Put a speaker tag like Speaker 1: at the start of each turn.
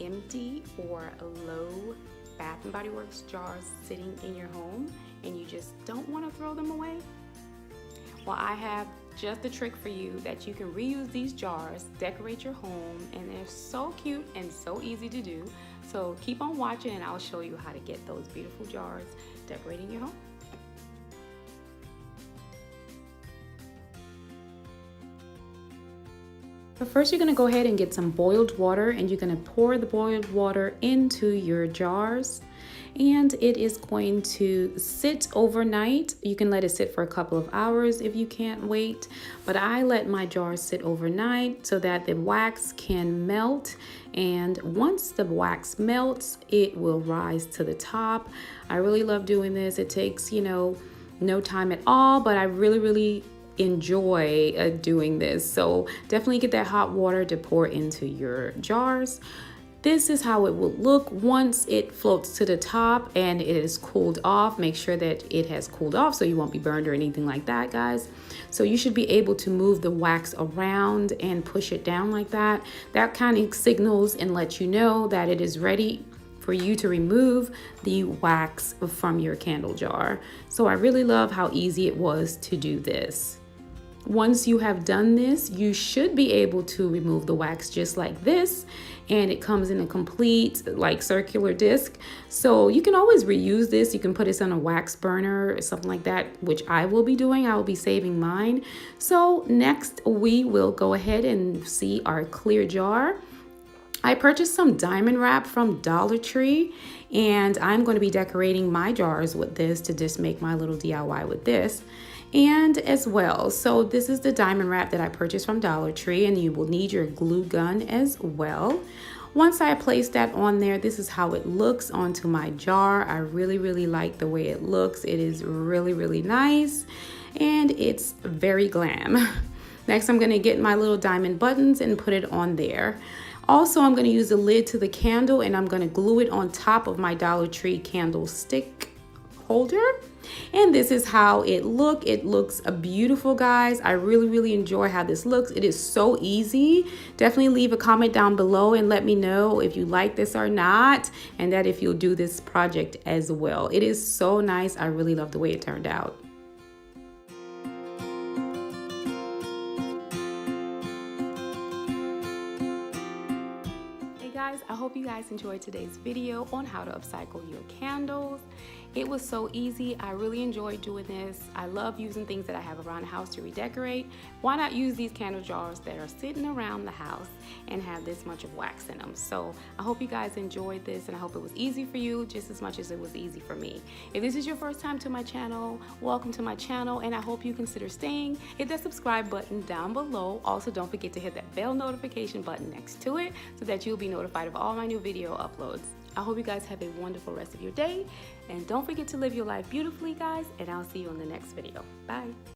Speaker 1: empty or low Bath and Body Works jars sitting in your home and you just don't want to throw them away? Well, I have just the trick for you that you can reuse these jars, decorate your home, and they're so cute and so easy to do. So keep on watching and I'll show you how to get those beautiful jars decorating your home. But first you're going to go ahead and get some boiled water and you're going to pour the boiled water into your jars. And it is going to sit overnight. You can let it sit for a couple of hours if you can't wait, but I let my jars sit overnight so that the wax can melt, and once the wax melts it will rise to the top. I really love doing this. It takes, no time at all, but I really enjoy doing this. So definitely get that hot water to pour into your jars. This is how it will look once it floats to the top and it is cooled off. Make sure that it has cooled off so you won't be burned or anything like that, guys. So you should be able to move the wax around and push it down like that. That kind of signals and lets you know that it is ready for you to remove the wax from your candle jar. So I really love how easy it was to do this. Once you have done this, you should be able to remove the wax just like this, and it comes in a complete circular disc. So you can always reuse this. You can put this on a wax burner or something like that, which I will be doing. I will be saving mine. So next we will go ahead and see our clear jar. I purchased some diamond wrap from Dollar Tree, and I'm going to be decorating my jars with this to just make my little DIY with this. And as well, so this is the diamond wrap that I purchased from Dollar Tree, and you will need your glue gun as well. Once I place that on there, this is how it looks onto my jar. I really like the way it looks. It is really nice and it's very glam. Next, I'm going to get my little diamond buttons and put it on there. Also, I'm going to use the lid to the candle and I'm going to glue it on top of my Dollar Tree candlestick holder. And this is how it looks. It looks beautiful, guys. I really enjoy how this looks. It is so easy. Definitely leave a comment down below and let me know if you like this or not, and that if you'll do this project as well. It is so nice. I really love the way it turned out. Guys, I hope you guys enjoyed today's video on how to upcycle your candles. It was so easy. I really enjoyed doing this. I love using things that I have around the house to redecorate. Why not use these candle jars that are sitting around the house and have this much of wax in them? So I hope you guys enjoyed this, and I hope it was easy for you just as much as it was easy for me. If this is your first time to my channel, welcome to my channel, and I hope you consider staying. Hit that subscribe button down below. Also, don't forget to hit that bell notification button next to it so that you'll be notified of all my new video uploads. I hope you guys have a wonderful rest of your day, and don't forget to live your life beautifully, guys, and I'll see you in the next video. Bye.